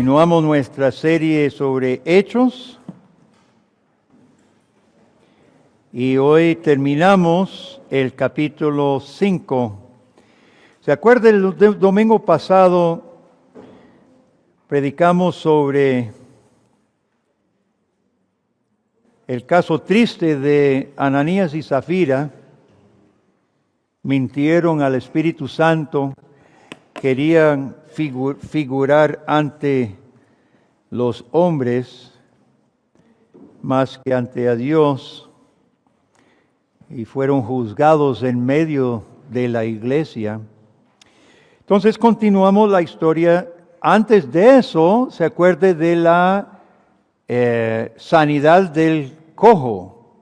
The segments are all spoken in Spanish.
Continuamos nuestra serie sobre Hechos y hoy terminamos el capítulo 5. ¿Se acuerda el domingo pasado predicamos sobre el caso triste de Ananías y Zafira? Mintieron al Espíritu Santo, querían figurar ante los hombres más que ante a Dios y fueron juzgados en medio de la iglesia. Entonces continuamos la historia. Antes de eso, se acuerde de la sanidad del cojo.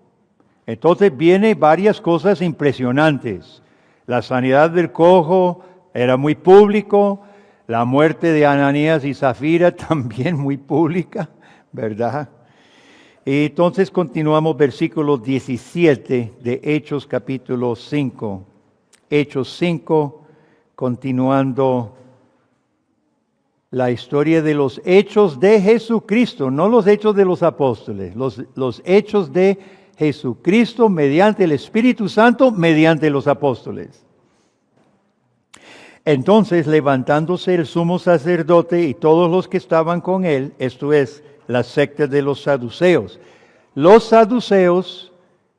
Entonces viene varias cosas impresionantes. La sanidad del cojo era muy público. La muerte de Ananías y Zafira también muy pública, ¿verdad? Y entonces continuamos versículo 17 de Hechos capítulo 5. Hechos 5, continuando la historia de los hechos de Jesucristo, no los hechos de los apóstoles, los hechos de Jesucristo mediante el Espíritu Santo, mediante los apóstoles. Entonces, levantándose el sumo sacerdote y todos los que estaban con él, esto es, la secta de los saduceos. Los saduceos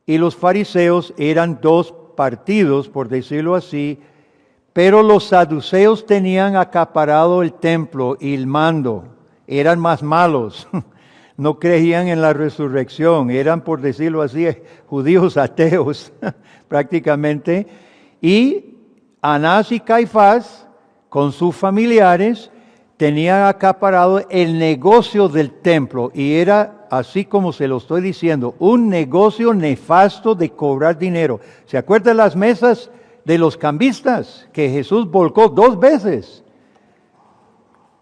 y los fariseos eran dos partidos, por decirlo así, pero los saduceos tenían acaparado el templo y el mando. Eran más malos, no creían en la resurrección, eran, por decirlo así, judíos ateos prácticamente, y Anás y Caifás, con sus familiares, tenían acaparado el negocio del templo y era, así como se lo estoy diciendo, un negocio nefasto de cobrar dinero. ¿Se acuerdan las mesas de los cambistas que Jesús volcó 2 veces?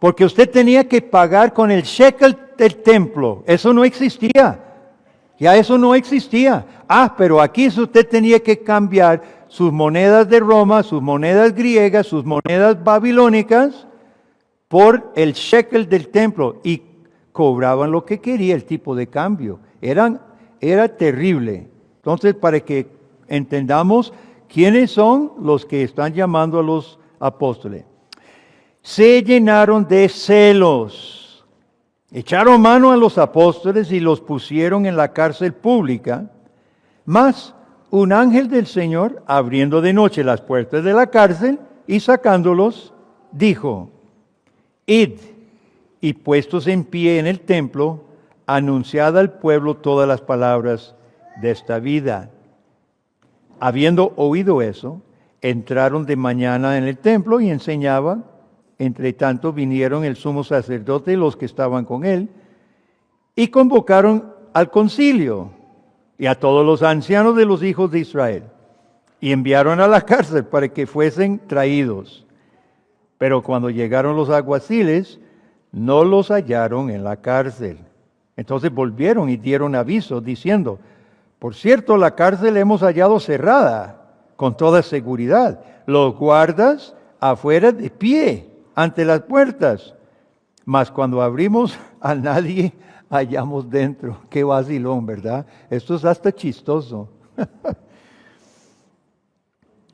Porque usted tenía que pagar con el shekel del templo. Eso no existía. Ya eso no existía. Pero aquí usted tenía que cambiar sus monedas de Roma, sus monedas griegas, sus monedas babilónicas, por el shekel del templo, y cobraban lo que quería el tipo de cambio. Era terrible. Entonces, para que entendamos quiénes son los que están llamando a los apóstoles. Se llenaron de celos, echaron mano a los apóstoles y los pusieron en la cárcel pública, mas un ángel del Señor, abriendo de noche las puertas de la cárcel y sacándolos, dijo: Id, y puestos en pie en el templo, anunciad al pueblo todas las palabras de esta vida. Habiendo oído eso, entraron de mañana en el templo y enseñaban. Entre tanto vinieron el sumo sacerdote y los que estaban con él, y convocaron al concilio y a todos los ancianos de los hijos de Israel, y enviaron a la cárcel para que fuesen traídos. Pero cuando llegaron los alguaciles, no los hallaron en la cárcel. Entonces volvieron y dieron aviso, diciendo: por cierto, la cárcel hemos hallado cerrada, con toda seguridad. Los guardas afuera de pie, ante las puertas. Mas cuando abrimos, a nadie hallamos dentro. Qué vacilón, ¿verdad? Esto es hasta chistoso.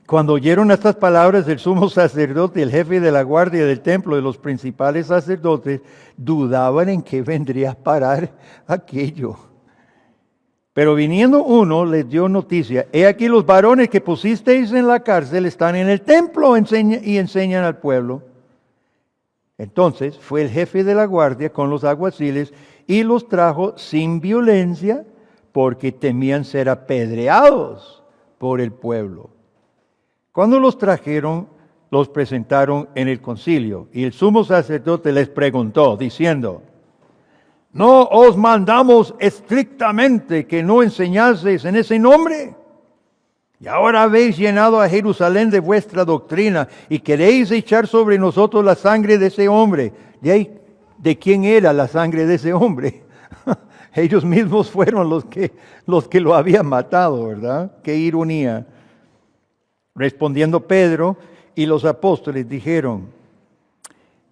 Cuando oyeron estas palabras, el sumo sacerdote, el jefe de la guardia del templo y los principales sacerdotes dudaban en qué vendría a parar aquello. Pero viniendo uno, les dio noticia: he aquí los varones que pusisteis en la cárcel están en el templo y enseñan al pueblo. Entonces fue el jefe de la guardia con los alguaciles y los trajo sin violencia, porque temían ser apedreados por el pueblo. Cuando los trajeron, los presentaron en el concilio, y el sumo sacerdote les preguntó, diciendo: ¿no os mandamos estrictamente que no enseñaseis en ese nombre? Y ahora habéis llenado a Jerusalén de vuestra doctrina, y queréis echar sobre nosotros la sangre de ese hombre. ¿De quién era la sangre de ese hombre? Ellos mismos fueron los que lo habían matado, ¿verdad? Qué ironía. Respondiendo Pedro y los apóstoles dijeron: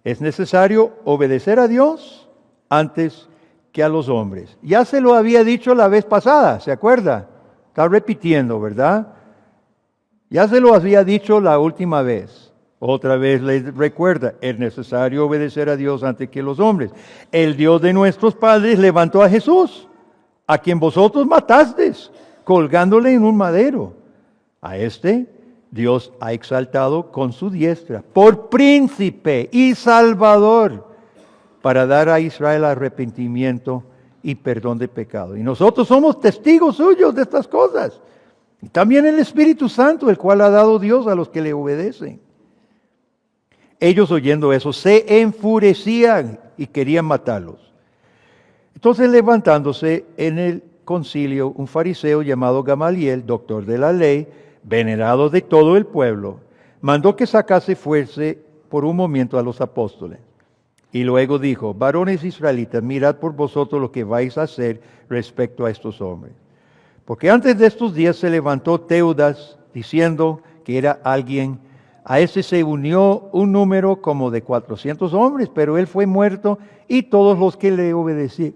Es necesario obedecer a Dios antes que a los hombres. Ya se lo había dicho la vez pasada, ¿se acuerda? Está repitiendo, ¿verdad? Ya se lo había dicho la última vez. Otra vez les recuerda, es necesario obedecer a Dios antes que a los hombres. El Dios de nuestros padres levantó a Jesús, a quien vosotros matasteis, colgándole en un madero. A este Dios ha exaltado con su diestra, por príncipe y salvador, para dar a Israel arrepentimiento y perdón de pecado. Y nosotros somos testigos suyos de estas cosas. Y también el Espíritu Santo, el cual ha dado Dios a los que le obedecen. Ellos oyendo eso se enfurecían y querían matarlos. Entonces levantándose en el concilio un fariseo llamado Gamaliel, doctor de la ley, venerado de todo el pueblo, mandó que sacase fuese por un momento a los apóstoles. Y luego dijo, varones israelitas, mirad por vosotros lo que vais a hacer respecto a estos hombres. Porque antes de estos días se levantó Teudas diciendo que era alguien. A ese se unió un número como de 400 hombres, pero él fue muerto y todos los que le obedecían,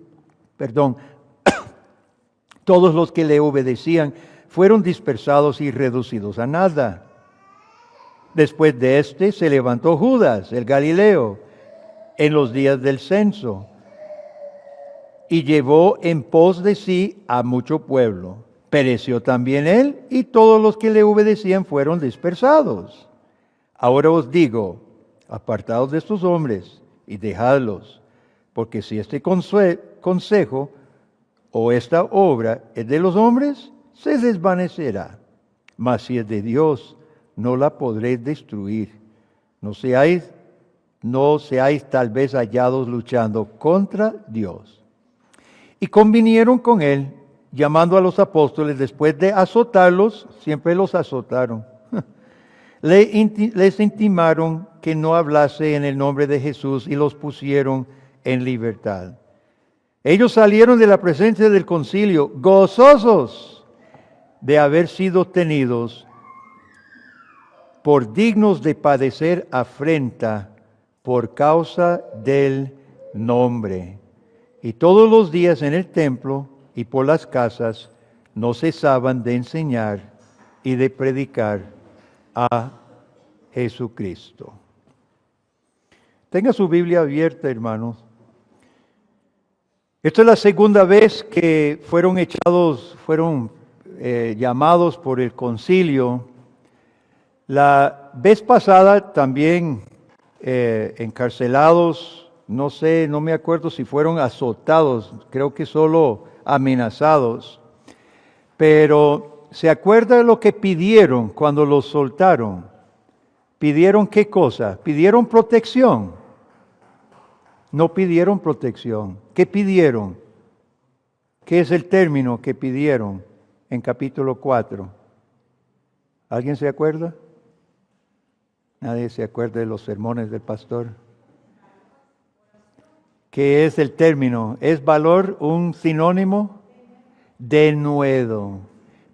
todos los que le obedecían fueron dispersados y reducidos a nada. Después de este se levantó Judas, el Galileo, en los días del censo, y llevó en pos de sí a mucho pueblo. Pereció también él, y todos los que le obedecían fueron dispersados. Ahora os digo, apartaos de estos hombres y dejadlos, porque si este consejo o esta obra es de los hombres, se desvanecerá. Mas si es de Dios, no la podréis destruir. No seáis tal vez hallados luchando contra Dios. Y convinieron con él, llamando a los apóstoles, después de azotarlos, siempre los azotaron, les intimaron que no hablase en el nombre de Jesús y los pusieron en libertad. Ellos salieron de la presencia del concilio gozosos de haber sido tenidos por dignos de padecer afrenta por causa del nombre. Y todos los días en el templo y por las casas no cesaban de enseñar y de predicar a Jesucristo. Tenga su Biblia abierta, hermanos. Esta es la segunda vez que fueron llamados por el concilio. La vez pasada también encarcelados, no me acuerdo si fueron azotados, creo que solo amenazados. Pero ¿se acuerda de lo que pidieron cuando los soltaron? ¿Pidieron qué cosa? ¿Pidieron protección? No pidieron protección. ¿Qué pidieron? ¿Qué es el término que pidieron en capítulo 4? ¿Alguien se acuerda? Nadie se acuerda de los sermones del pastor. ¿Qué es el término? ¿Es valor un sinónimo? Denuedo.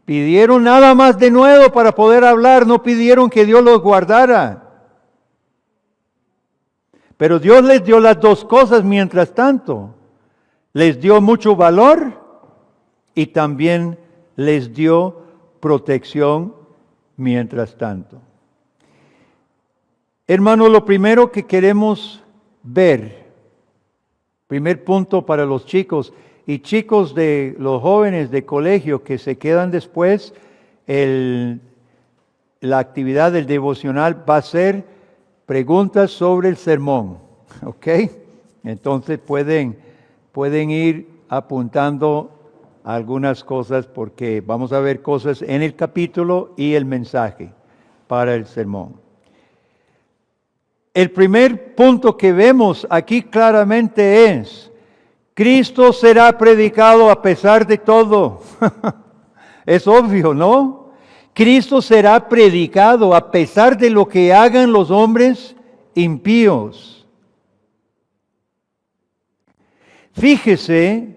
Pidieron nada más denuedo para poder hablar, no pidieron que Dios los guardara. Pero Dios les dio las dos cosas mientras tanto. Les dio mucho valor y también les dio protección mientras tanto. Hermanos, lo primero que queremos ver, primer punto para los chicos y chicos de los jóvenes de colegio que se quedan después, la actividad del devocional va a ser preguntas sobre el sermón, ¿ok? Entonces pueden ir apuntando algunas cosas porque vamos a ver cosas en el capítulo y el mensaje para el sermón. El primer punto que vemos aquí claramente es: Cristo será predicado a pesar de todo. Es obvio, ¿no? Cristo será predicado a pesar de lo que hagan los hombres impíos. Fíjese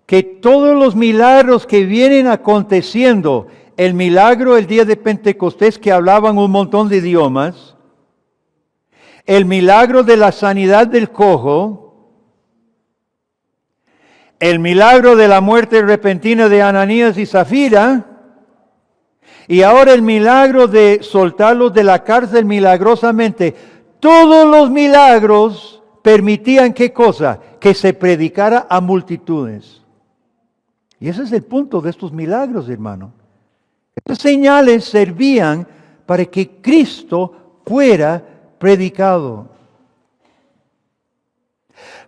que todos los milagros que vienen aconteciendo, el milagro el día de Pentecostés que hablaban un montón de idiomas, el milagro de la sanidad del cojo, el milagro de la muerte repentina de Ananías y Zafira, y ahora el milagro de soltarlos de la cárcel milagrosamente. Todos los milagros permitían, ¿qué cosa? Que se predicara a multitudes. Y ese es el punto de estos milagros, hermano. Estas señales servían para que Cristo fuera predicado.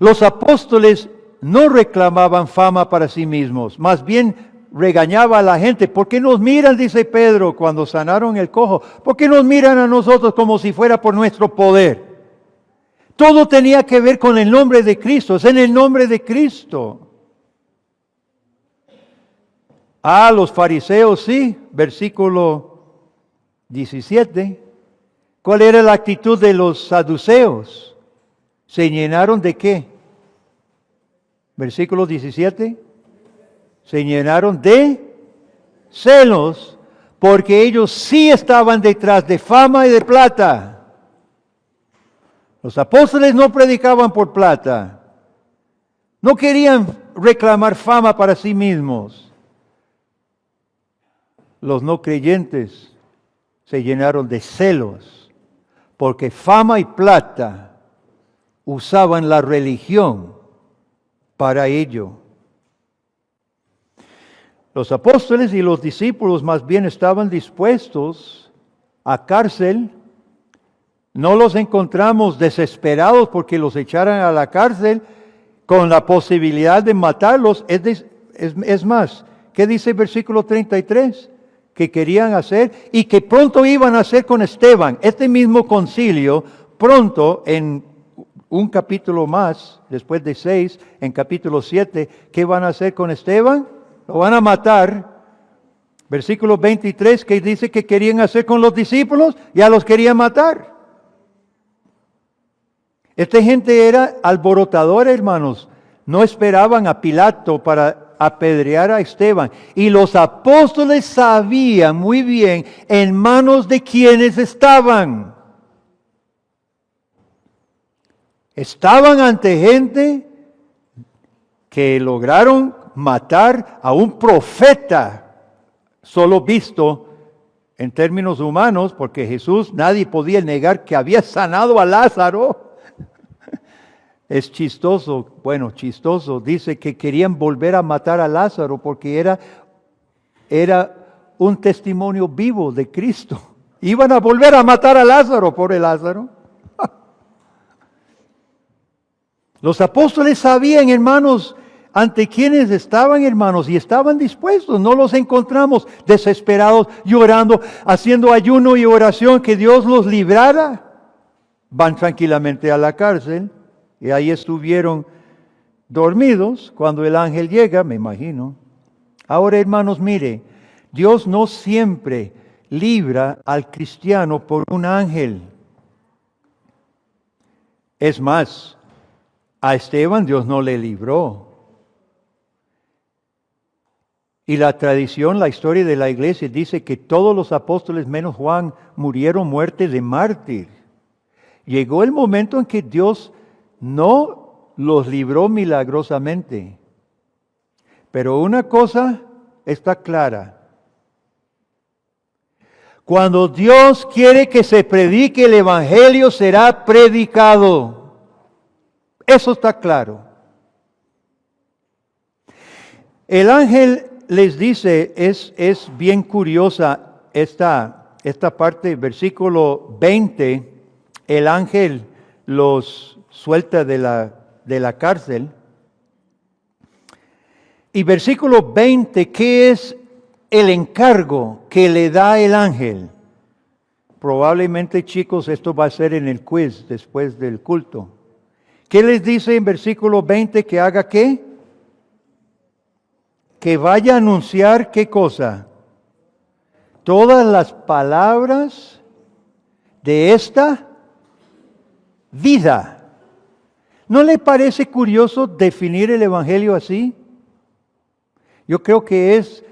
Los apóstoles no reclamaban fama para sí mismos, más bien regañaba a la gente. ¿Por qué nos miran, dice Pedro, cuando sanaron el cojo? ¿Por qué nos miran a nosotros como si fuera por nuestro poder? Todo tenía que ver con el nombre de Cristo, es en el nombre de Cristo. Los fariseos sí, versículo 17. ¿Cuál era la actitud de los saduceos? ¿Se llenaron de qué? Versículo 17. Se llenaron de celos, porque ellos sí estaban detrás de fama y de plata. Los apóstoles no predicaban por plata. No querían reclamar fama para sí mismos. Los no creyentes se llenaron de celos, porque fama y plata usaban la religión para ello. Los apóstoles y los discípulos más bien estaban dispuestos a cárcel. No los encontramos desesperados porque los echaran a la cárcel con la posibilidad de matarlos. Es más, ¿qué dice el versículo 33? Que querían hacer y que pronto iban a hacer con Esteban. Este mismo concilio, pronto en un capítulo más, después de 6, en capítulo 7, ¿qué van a hacer con Esteban? Lo van a matar. Versículo 23, que dice que querían hacer con los discípulos, ya los querían matar. Esta gente era alborotadora, hermanos. No esperaban a Pilato para apedrear a Esteban. Y los apóstoles sabían muy bien en manos de quienes estaban. Estaban ante gente que lograron matar a un profeta, solo visto en términos humanos, porque Jesús, nadie podía negar que había sanado a Lázaro. Es chistoso, dice que querían volver a matar a Lázaro porque era un testimonio vivo de Cristo. Iban a volver a matar a Lázaro, pobre Lázaro. Los apóstoles sabían, hermanos, ante quienes estaban, hermanos, y estaban dispuestos. No los encontramos desesperados, llorando, haciendo ayuno y oración que Dios los librara. Van tranquilamente a la cárcel y ahí estuvieron dormidos cuando el ángel llega, me imagino. Ahora, hermanos, mire, Dios no siempre libra al cristiano por un ángel. Es más, a Esteban Dios no le libró. Y la tradición, la historia de la iglesia dice que todos los apóstoles menos Juan murieron muerte de mártir. Llegó el momento en que Dios no los libró milagrosamente. Pero una cosa está clara. Cuando Dios quiere que se predique el evangelio, será predicado. Eso está claro. El ángel les dice, es bien curiosa esta parte, versículo 20, el ángel los suelta de la cárcel. Y versículo 20, ¿qué es el encargo que le da el ángel? Probablemente, chicos, esto va a ser en el quiz después del culto. ¿Qué les dice en versículo 20 que haga qué? Que vaya a anunciar ¿qué cosa? Todas las palabras de esta vida. ¿No le parece curioso definir el evangelio así? Yo creo que es,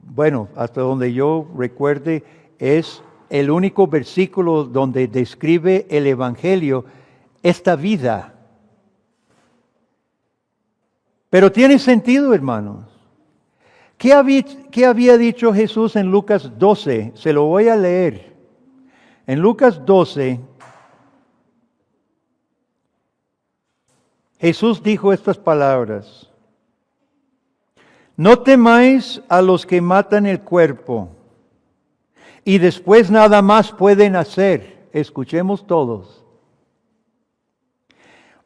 bueno, hasta donde yo recuerde, es el único versículo donde describe el Evangelio, esta vida. Pero tiene sentido, hermanos. ¿Qué había dicho Jesús en Lucas 12? Se lo voy a leer. En Lucas 12, Jesús dijo estas palabras: no temáis a los que matan el cuerpo y después nada más pueden hacer. Escuchemos todos.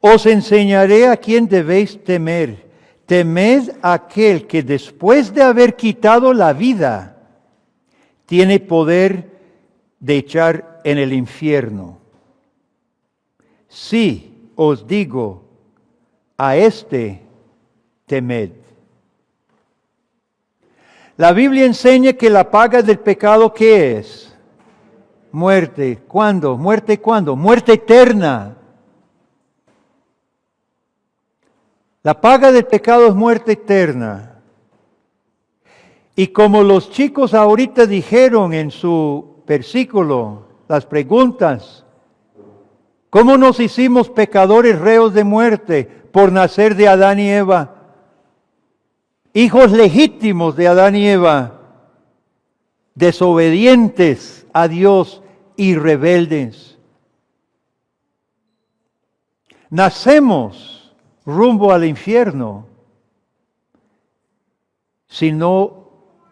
Os enseñaré a quién debéis temer. Temed a aquel que después de haber quitado la vida, tiene poder de echar en el infierno. Sí, os digo, a este temed. La Biblia enseña que la paga del pecado, ¿qué es? Muerte. ¿Cuándo? ¿Muerte cuándo? Muerte eterna. La paga del pecado es muerte eterna. Y como los chicos ahorita dijeron en su versículo, las preguntas, ¿cómo nos hicimos pecadores reos de muerte por nacer de Adán y Eva? Hijos legítimos de Adán y Eva, desobedientes a Dios y rebeldes. Nacemos rumbo al infierno si no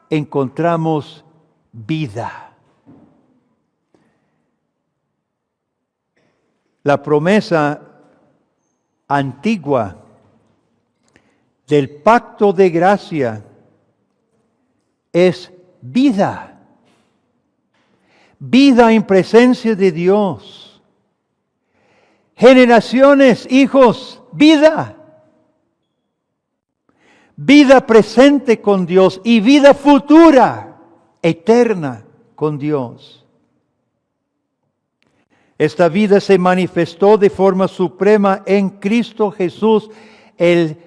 encontramos vida. La promesa antigua del pacto de gracia es vida. Vida en presencia de Dios. Generaciones, hijos, vida. Vida presente con Dios y vida futura, eterna con Dios. Esta vida se manifestó de forma suprema en Cristo Jesús, el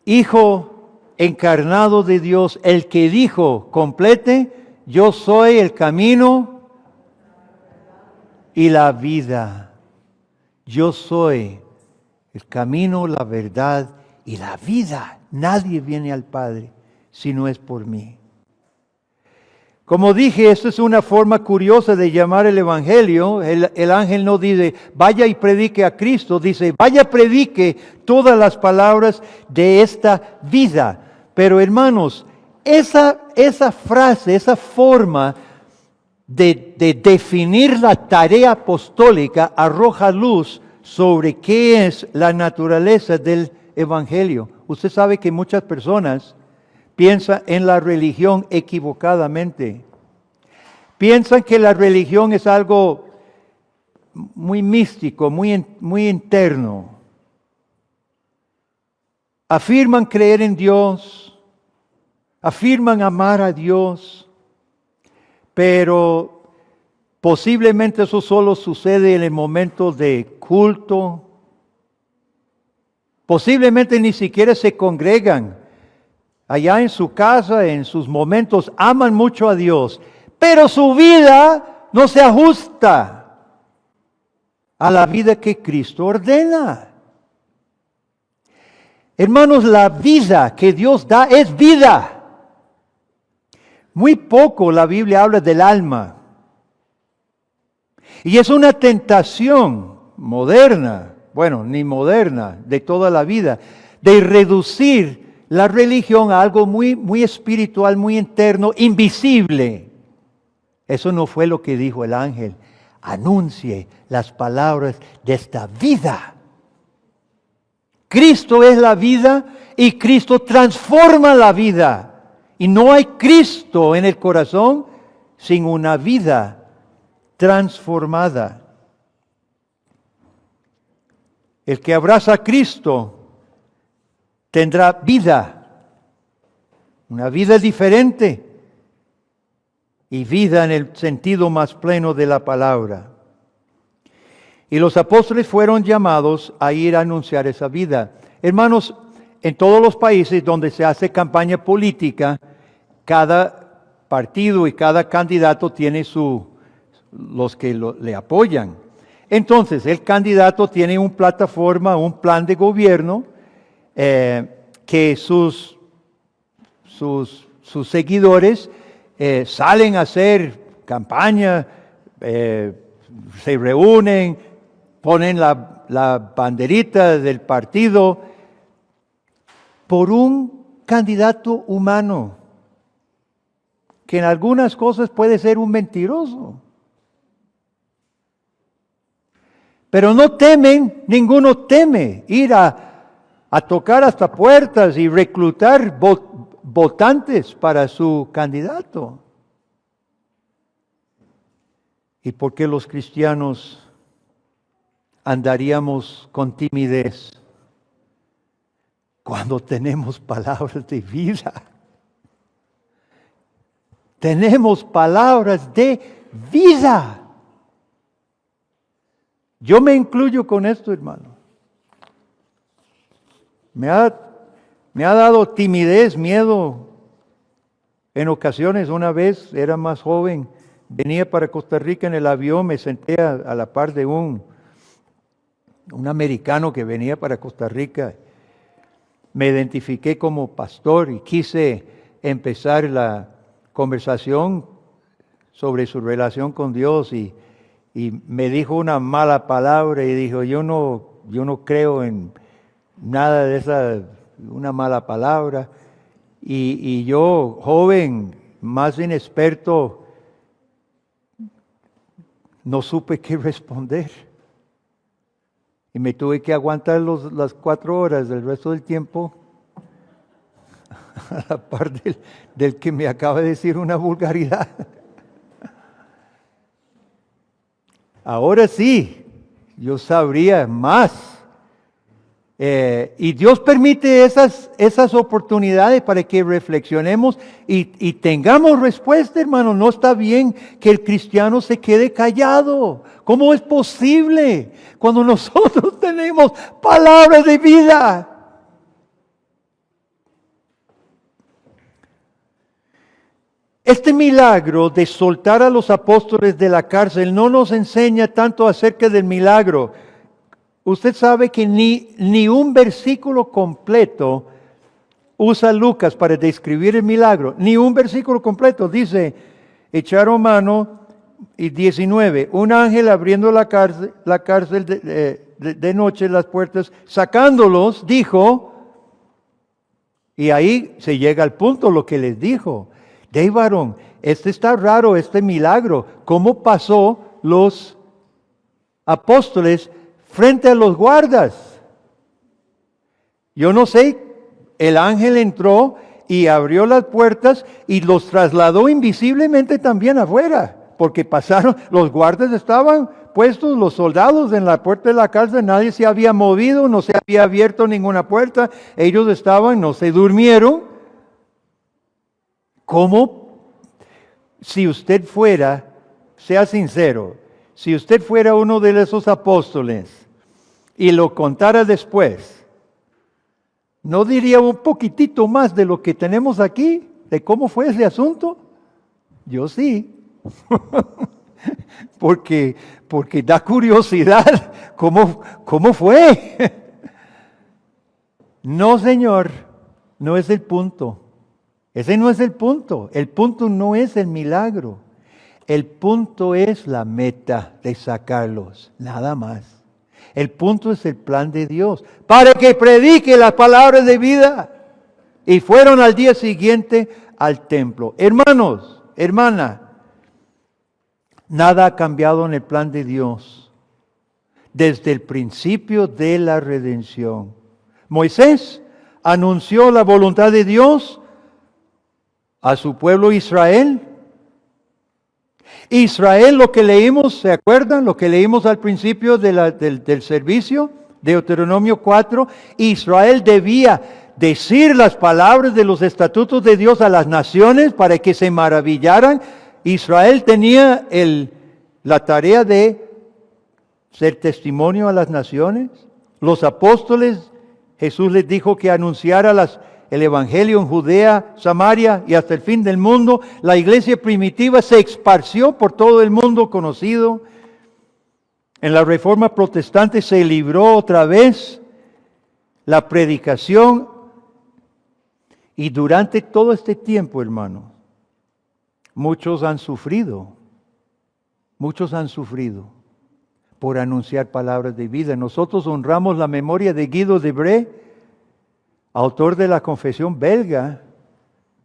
Hijo encarnado de Dios, el que dijo, complete, yo soy el camino y la vida. Yo soy el camino, la verdad y la vida. Nadie viene al Padre si no es por mí. Como dije, esta es una forma curiosa de llamar el Evangelio. El ángel no dice, vaya y predique a Cristo. Dice, vaya, predique todas las palabras de esta vida. Pero hermanos, esa frase, esa forma de definir la tarea apostólica arroja luz sobre qué es la naturaleza del Evangelio. Usted sabe que muchas personas piensan en la religión equivocadamente. Piensan que la religión es algo muy místico, muy interno. Afirman creer en Dios, afirman amar a Dios, pero posiblemente eso solo sucede en el momento de culto. Posiblemente ni siquiera se congregan. Allá en su casa, en sus momentos, aman mucho a Dios, pero su vida no se ajusta a la vida que Cristo ordena. Hermanos, la vida que Dios da es vida. Muy poco la Biblia habla del alma. Y es una tentación moderna, bueno, ni moderna, de toda la vida, de reducir la religión a algo muy espiritual, muy interno, invisible. Eso no fue lo que dijo el ángel. Anuncie las palabras de esta vida. Cristo es la vida y Cristo transforma la vida. Y no hay Cristo en el corazón sin una vida transformada. El que abraza a Cristo tendrá vida, una vida diferente y vida en el sentido más pleno de la palabra. Y los apóstoles fueron llamados a ir a anunciar esa vida. Hermanos, en todos los países donde se hace campaña política, cada partido y cada candidato tiene los que le apoyan. Entonces, el candidato tiene una plataforma, un plan de gobierno que sus seguidores salen a hacer campaña, se reúnen, ponen la banderita del partido por un candidato humano, que en algunas cosas puede ser un mentiroso. Pero no temen, ninguno teme ir a tocar hasta puertas y reclutar votantes para su candidato. ¿Y por qué los cristianos andaríamos con timidez cuando tenemos palabras de vida? Tenemos palabras de vida. Yo me incluyo con esto, hermano. Me ha dado timidez, miedo. En ocasiones, una vez, era más joven, venía para Costa Rica en el avión, me senté a la par de un americano que venía para Costa Rica. Me identifiqué como pastor y quise empezar la conversación sobre su relación con Dios y me dijo una mala palabra y dijo, yo no creo en nada de esa, una mala palabra. Y yo, joven, más inexperto, no supe qué responder. Y me tuve que aguantar las 4 horas del resto del tiempo a la par del que me acaba de decir una vulgaridad. Ahora sí, yo sabría más. Y Dios permite esas oportunidades para que reflexionemos y tengamos respuesta, hermano. No está bien que el cristiano se quede callado. ¿Cómo es posible cuando nosotros tenemos palabras de vida? Este milagro de soltar a los apóstoles de la cárcel no nos enseña tanto acerca del milagro. Usted sabe que ni un versículo completo usa Lucas para describir el milagro. Ni un versículo completo. Dice, echaron mano, y 19, un ángel abriendo la cárcel de noche, las puertas, sacándolos, dijo, y ahí se llega al punto lo que les dijo. Varón, está raro, este milagro. ¿Cómo pasó los apóstoles frente a los guardas? Yo no sé, el ángel entró y abrió las puertas y los trasladó invisiblemente también afuera, porque pasaron, los guardas estaban puestos, los soldados en la puerta de la cárcel, nadie se había movido, no se había abierto ninguna puerta, ellos estaban, no se durmieron. ¿Cómo? Si usted fuera, sea sincero, si usted fuera uno de esos apóstoles y lo contara después, ¿no diría un poquitito más de lo que tenemos aquí? ¿De cómo fue ese asunto? Yo sí. porque da curiosidad cómo fue. No, Señor, no es el punto. Ese no es el punto. El punto no es el milagro. El punto es la meta de sacarlos, nada más. El punto es el plan de Dios, para que predique las palabras de vida. Y fueron al día siguiente al templo. Hermanos, hermana, nada ha cambiado en el plan de Dios desde el principio de la redención. Moisés anunció la voluntad de Dios a su pueblo Israel. Israel, lo que leímos, ¿se acuerdan? Lo que leímos al principio del servicio, Deuteronomio 4. Israel debía decir las palabras de los estatutos de Dios a las naciones para que se maravillaran. Israel tenía la tarea de ser testimonio a las naciones. Los apóstoles, Jesús les dijo que anunciara el Evangelio en Judea, Samaria y hasta el fin del mundo. La iglesia primitiva se esparció por todo el mundo conocido. En la Reforma Protestante se libró otra vez la predicación. Y durante todo este tiempo, hermano, muchos han sufrido por anunciar palabras de vida. Nosotros honramos la memoria de Guido de Brès, autor de la confesión belga,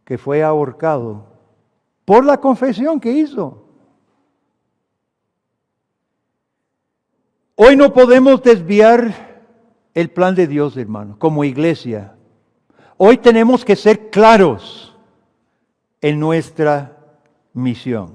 que fue ahorcado por la confesión que hizo. Hoy no podemos desviar el plan de Dios, hermano, como iglesia. Hoy tenemos que ser claros en nuestra misión.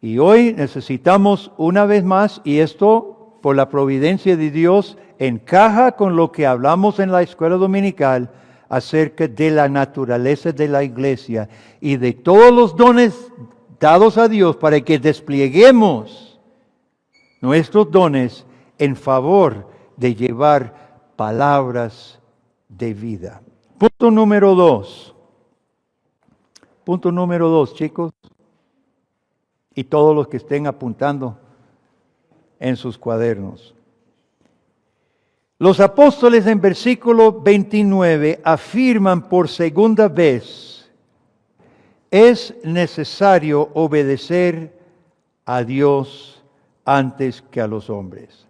Y hoy necesitamos una vez más, y esto por la providencia de Dios encaja con lo que hablamos en la escuela dominical acerca de la naturaleza de la iglesia y de todos los dones dados a Dios para que desplieguemos nuestros dones en favor de llevar palabras de vida. Punto número 2. Punto número 2, chicos. Y todos los que estén apuntando en sus cuadernos. Los apóstoles en versículo 29 afirman por segunda vez: es necesario obedecer a Dios antes que a los hombres.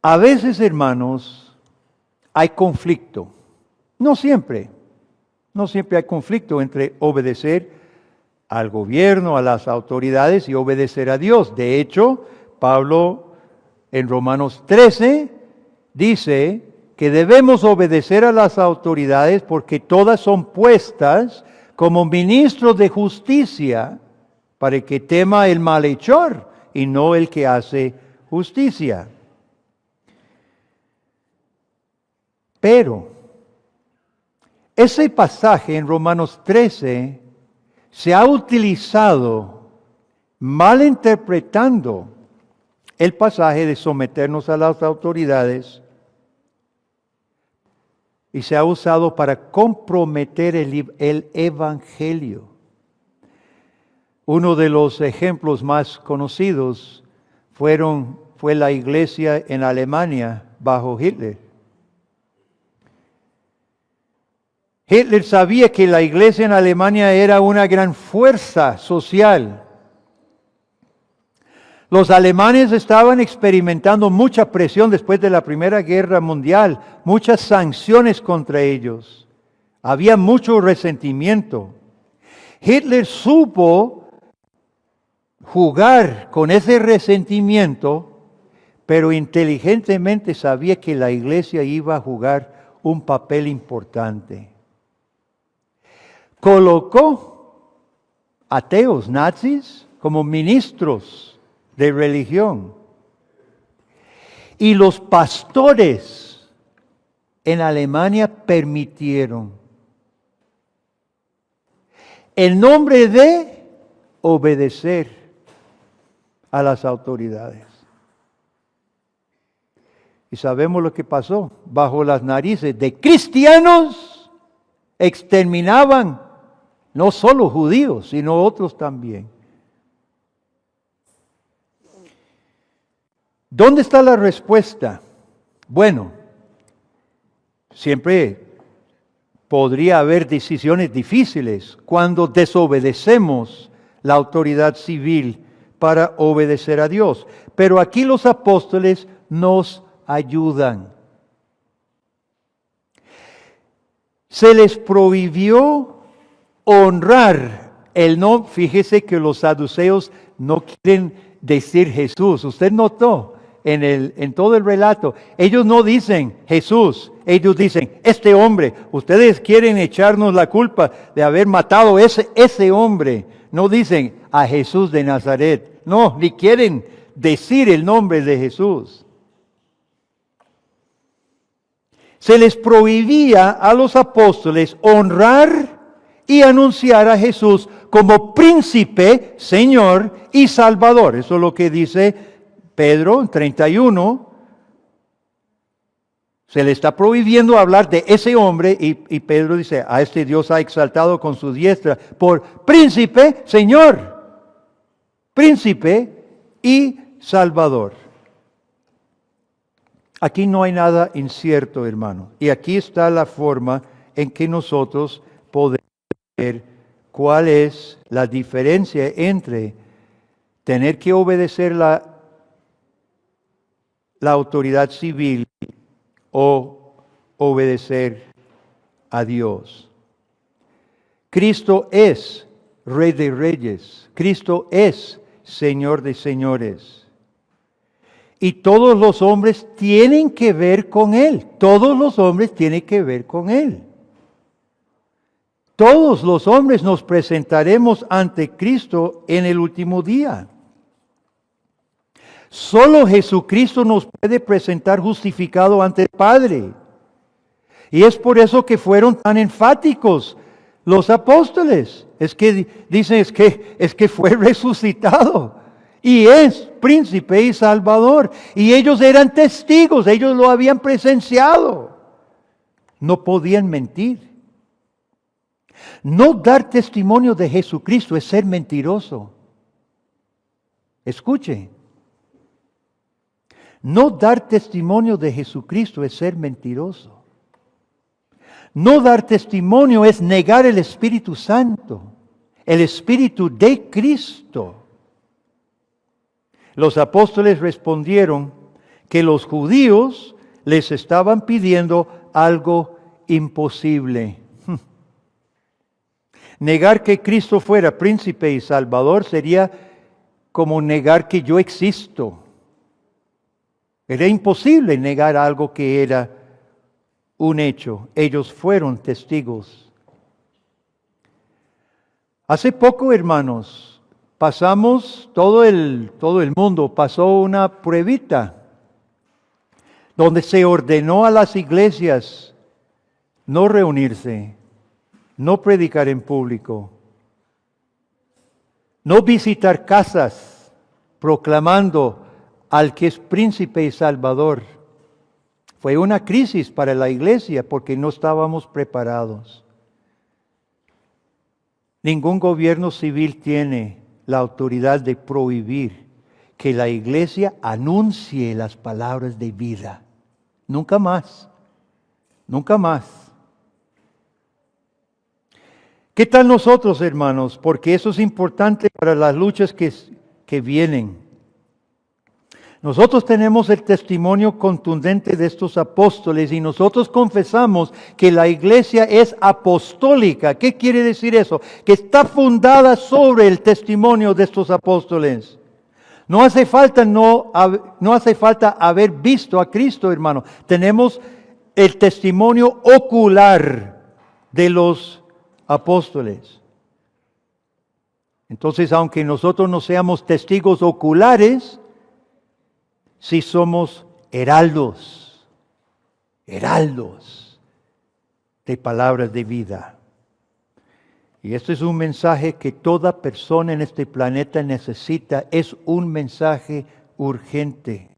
A veces, hermanos, hay conflicto. No siempre hay conflicto entre obedecer al gobierno, a las autoridades y obedecer a Dios. De hecho, Pablo en Romanos 13 dice que debemos obedecer a las autoridades porque todas son puestas como ministros de justicia para que tema el malhechor y no el que hace justicia. Pero ese pasaje en Romanos 13 se ha utilizado malinterpretando el pasaje de someternos a las autoridades y se ha usado para comprometer el Evangelio. Uno de los ejemplos más conocidos fue la iglesia en Alemania bajo Hitler. Hitler sabía que la iglesia en Alemania era una gran fuerza social. Los alemanes estaban experimentando mucha presión después de la Primera Guerra Mundial, muchas sanciones contra ellos. Había mucho resentimiento. Hitler supo jugar con ese resentimiento, pero inteligentemente sabía que la iglesia iba a jugar un papel importante. Colocó ateos, nazis, como ministros de religión. Y los pastores en Alemania permitieron, en nombre de obedecer a las autoridades. Y sabemos lo que pasó. Bajo las narices de cristianos exterminaban no solo judíos, sino otros también. ¿Dónde está la respuesta? Bueno, siempre podría haber decisiones difíciles cuando desobedecemos la autoridad civil para obedecer a Dios. Pero aquí los apóstoles nos ayudan. Se les prohibió honrar el nombre. Fíjese que los saduceos no quieren decir Jesús. Usted notó en todo el relato. Ellos no dicen Jesús. Ellos dicen este hombre. Ustedes quieren echarnos la culpa de haber matado ese hombre. No dicen a Jesús de Nazaret. No, ni quieren decir el nombre de Jesús. Se les prohibía a los apóstoles honrar y anunciar a Jesús como príncipe, Señor y Salvador. Eso es lo que dice Pedro 31. Se le está prohibiendo hablar de ese hombre y Pedro dice, a este Dios ha exaltado con su diestra por príncipe, Señor, príncipe y Salvador. Aquí no hay nada incierto, hermano. Y aquí está la forma en que nosotros podemos ver cuál es la diferencia entre tener que obedecer la autoridad civil o obedecer a Dios. Cristo es Rey de Reyes. Cristo es Señor de Señores. Y todos los hombres tienen que ver con Él. Todos los hombres tienen que ver con Él. Todos los hombres nos presentaremos ante Cristo en el último día. Solo Jesucristo nos puede presentar justificado ante el Padre. Y es por eso que fueron tan enfáticos los apóstoles. Es que dicen, es que fue resucitado. Y es príncipe y salvador. Y ellos eran testigos, ellos lo habían presenciado. No podían mentir. No dar testimonio de Jesucristo es ser mentiroso. Escuche. No dar testimonio de Jesucristo es ser mentiroso. No dar testimonio es negar el Espíritu Santo, el Espíritu de Cristo. Los apóstoles respondieron que los judíos les estaban pidiendo algo imposible. Negar que Cristo fuera príncipe y salvador sería como negar que yo existo. Era imposible negar algo que era un hecho. Ellos fueron testigos. Hace poco, hermanos, pasamos, todo el mundo pasó una pruebita donde se ordenó a las iglesias no reunirse, no predicar en público, no visitar casas proclamando al que es príncipe y salvador. Fue una crisis para la iglesia porque no estábamos preparados. Ningún gobierno civil tiene la autoridad de prohibir que la iglesia anuncie las palabras de vida. Nunca más. Nunca más. ¿Qué tal nosotros, hermanos? Porque eso es importante para las luchas que vienen. Nosotros tenemos el testimonio contundente de estos apóstoles y nosotros confesamos que la iglesia es apostólica. ¿Qué quiere decir eso? Que está fundada sobre el testimonio de estos apóstoles. No hace falta haber visto a Cristo, hermano. Tenemos el testimonio ocular de los apóstoles. Entonces, aunque nosotros no seamos testigos oculares, sí somos heraldos de palabras de vida. Y este es un mensaje que toda persona en este planeta necesita, es un mensaje urgente.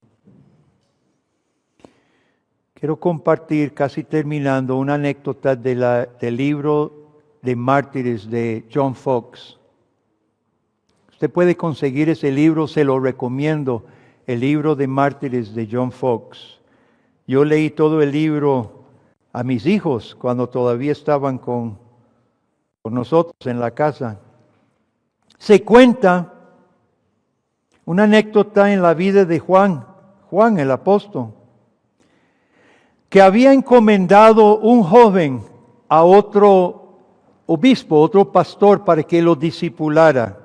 Quiero compartir, casi terminando, una anécdota del libro de Mártires de John Fox. Usted puede conseguir ese libro, se lo recomiendo. El libro de Mártires de John Fox. Yo leí todo el libro a mis hijos cuando todavía estaban con nosotros en la casa. Se cuenta una anécdota en la vida de Juan el apóstol, que había encomendado un joven a otro obispo, otro pastor, para que lo discipulara.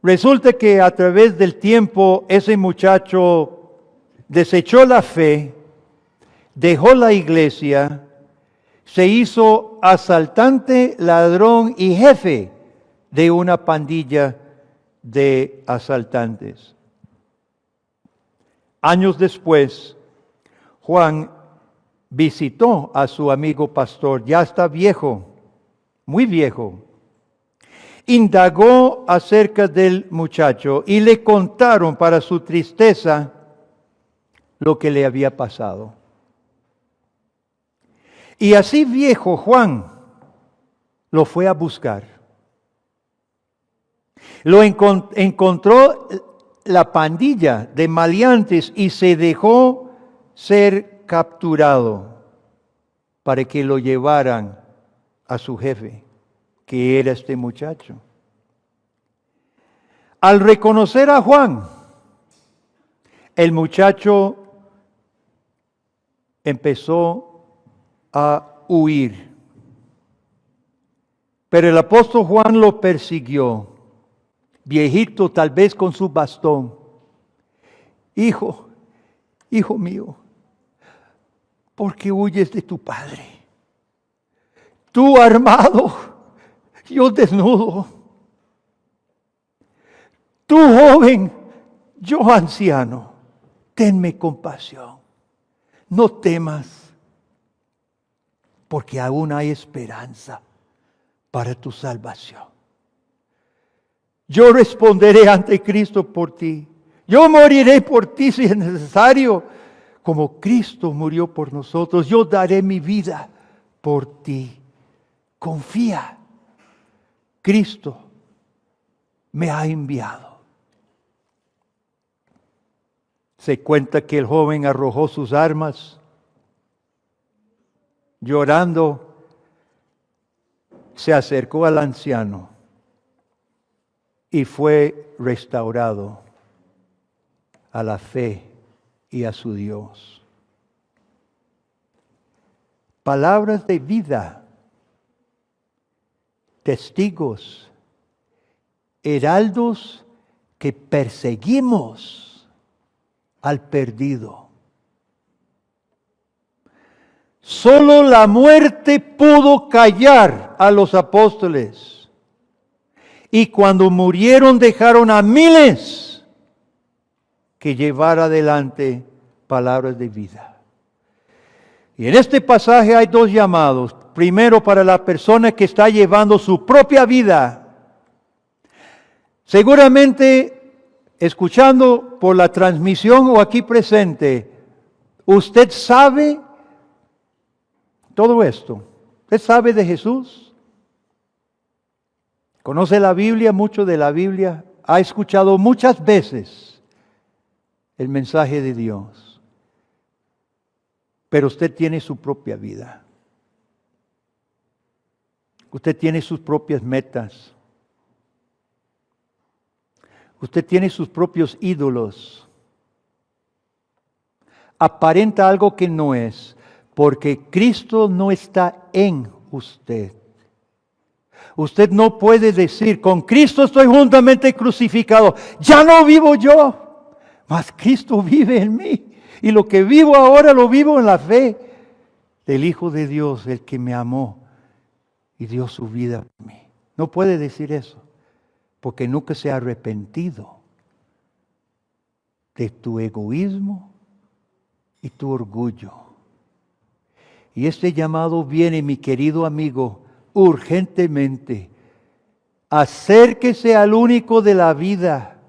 Resulta que a través del tiempo ese muchacho desechó la fe, dejó la iglesia, se hizo asaltante, ladrón y jefe de una pandilla de asaltantes. Años después, Juan visitó a su amigo pastor, ya está viejo, muy viejo. Indagó acerca del muchacho y le contaron para su tristeza lo que le había pasado. Y así viejo Juan lo fue a buscar. Lo encontró la pandilla de maleantes y se dejó ser capturado para que lo llevaran a su jefe, que era este muchacho. Al reconocer a Juan, el muchacho empezó a huir. Pero el apóstol Juan lo persiguió, viejito tal vez con su bastón. Hijo mío, ¿por qué huyes de tu padre? Tú armado, yo desnudo. Tú joven, yo anciano, tenme compasión. No temas, porque aún hay esperanza para tu salvación. Yo responderé ante Cristo por ti. Yo moriré por ti si es necesario. Como Cristo murió por nosotros, yo daré mi vida por ti. Confía. Cristo me ha enviado. Se cuenta que el joven arrojó sus armas, llorando, se acercó al anciano y fue restaurado a la fe y a su Dios. Palabras de vida, testigos, heraldos que perseguimos al perdido. Solo la muerte pudo callar a los apóstoles. Y cuando murieron dejaron a miles que llevar adelante palabras de vida. Y en este pasaje hay dos llamados. Primero, para la persona que está llevando su propia vida. Seguramente, escuchando por la transmisión o aquí presente, usted sabe todo esto. ¿Usted sabe de Jesús? ¿Conoce la Biblia, mucho de la Biblia? ¿Ha escuchado muchas veces el mensaje de Dios? Pero usted tiene su propia vida. Usted tiene sus propias metas. Usted tiene sus propios ídolos. Aparenta algo que no es, porque Cristo no está en usted. Usted no puede decir, con Cristo estoy juntamente crucificado. Ya no vivo yo, mas Cristo vive en mí. Y lo que vivo ahora lo vivo en la fe del Hijo de Dios, el que me amó y dio su vida por mí. No puede decir eso, porque nunca se ha arrepentido de tu egoísmo y tu orgullo. Y este llamado viene, mi querido amigo, urgentemente. Acérquese al único de la vida,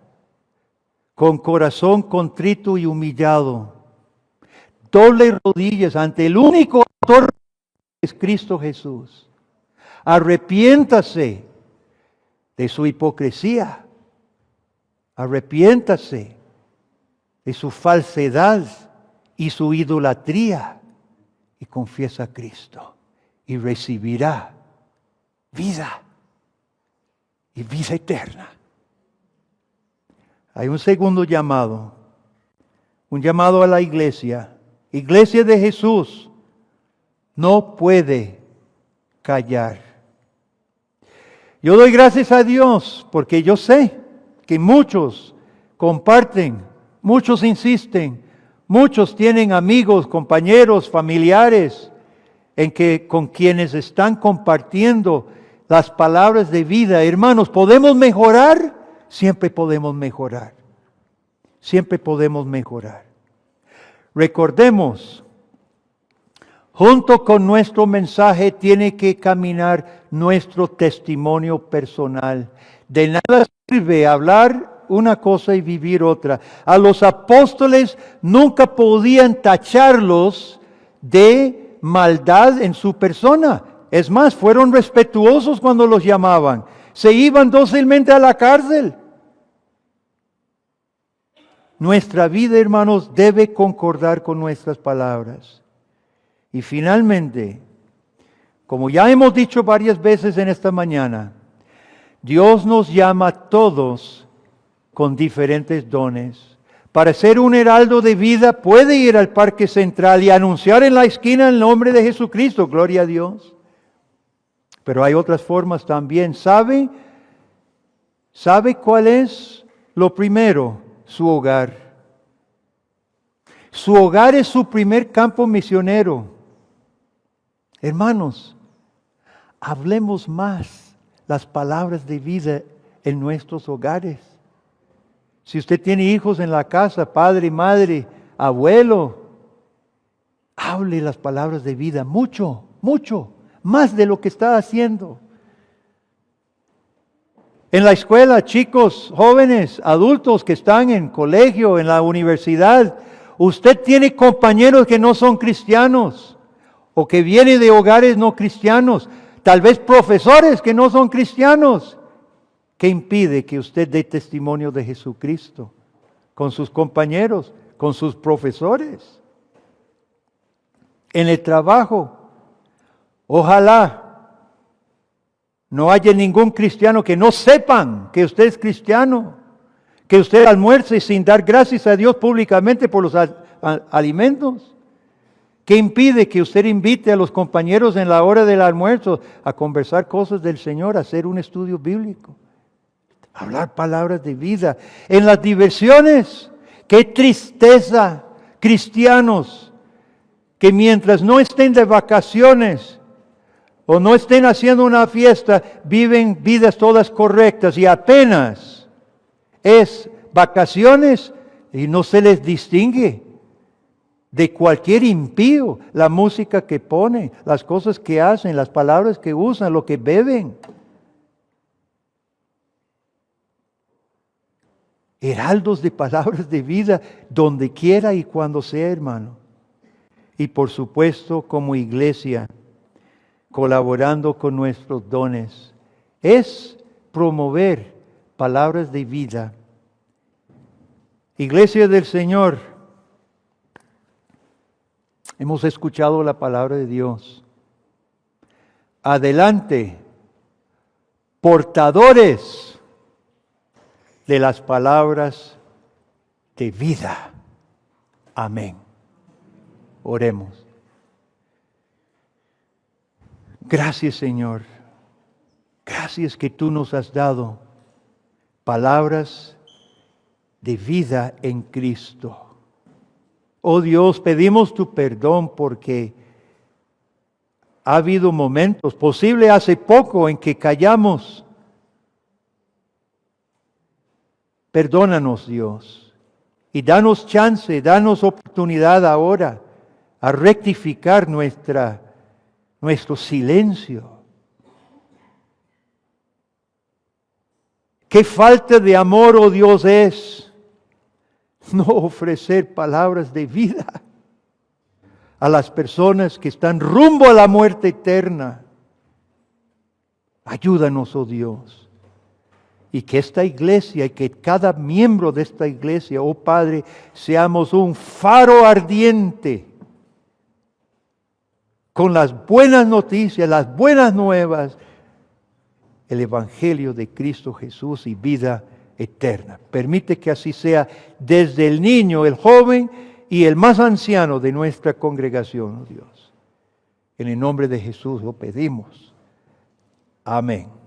con corazón contrito y humillado. Doble rodillas ante el único autor que es Cristo Jesús. Arrepiéntase de su hipocresía. Arrepiéntase de su falsedad y su idolatría y confiesa a Cristo y recibirá vida y vida eterna. Hay un segundo llamado, un llamado a la iglesia. Iglesia de Jesús no puede callar. Yo doy gracias a Dios porque yo sé que muchos comparten, muchos insisten, muchos tienen amigos, compañeros, familiares con quienes están compartiendo las palabras de vida. Hermanos, ¿podemos mejorar? Siempre podemos mejorar. Siempre podemos mejorar. Recordemos, junto con nuestro mensaje tiene que caminar nuestro testimonio personal. De nada sirve hablar una cosa y vivir otra. A los apóstoles nunca podían tacharlos de maldad en su persona. Es más, fueron respetuosos cuando los llamaban. Se iban dócilmente a la cárcel. Nuestra vida, hermanos, debe concordar con nuestras palabras. Y finalmente, como ya hemos dicho varias veces en esta mañana, Dios nos llama a todos con diferentes dones. Para ser un heraldo de vida puede ir al parque central y anunciar en la esquina el nombre de Jesucristo, gloria a Dios. Pero hay otras formas también. ¿Sabe cuál es lo primero? Su hogar. Su hogar es su primer campo misionero. Hermanos, hablemos más las palabras de vida en nuestros hogares. Si usted tiene hijos en la casa, padre, madre, abuelo, hable las palabras de vida, mucho, más de lo que está haciendo. En la escuela, chicos, jóvenes, adultos que están en colegio, en la universidad, usted tiene compañeros que no son cristianos o que vienen de hogares no cristianos, tal vez profesores que no son cristianos. ¿Qué impide que usted dé testimonio de Jesucristo con sus compañeros, con sus profesores? En el trabajo, ojalá no haya ningún cristiano que no sepan que usted es cristiano, que usted almuerce sin dar gracias a Dios públicamente por los alimentos. ¿Qué impide que usted invite a los compañeros en la hora del almuerzo a conversar cosas del Señor, a hacer un estudio bíblico? Hablar palabras de vida. En las diversiones, qué tristeza, cristianos, que mientras no estén de vacaciones o no estén haciendo una fiesta, viven vidas todas correctas y apenas es vacaciones y no se les distingue de cualquier impío la música que ponen, las cosas que hacen, las palabras que usan, lo que beben. Heraldos de palabras de vida donde quiera y cuando sea, hermano. Y por supuesto, como iglesia, colaborando con nuestros dones, es promover palabras de vida. Iglesia del Señor, hemos escuchado la palabra de Dios. Adelante, portadores de las palabras de vida. Amén. Oremos. Gracias, Señor. Gracias que tú nos has dado palabras de vida en Cristo. Oh Dios, pedimos tu perdón porque ha habido momentos, posible hace poco, en que callamos. Perdónanos, Dios, y danos chance, danos oportunidad ahora a rectificar nuestro silencio. Qué falta de amor, oh Dios, es no ofrecer palabras de vida a las personas que están rumbo a la muerte eterna. Ayúdanos, oh Dios. Y que esta iglesia y que cada miembro de esta iglesia, oh Padre, seamos un faro ardiente con las buenas noticias, las buenas nuevas, el Evangelio de Cristo Jesús y vida eterna. Permite que así sea desde el niño, el joven y el más anciano de nuestra congregación, oh Dios. En el nombre de Jesús lo pedimos. Amén.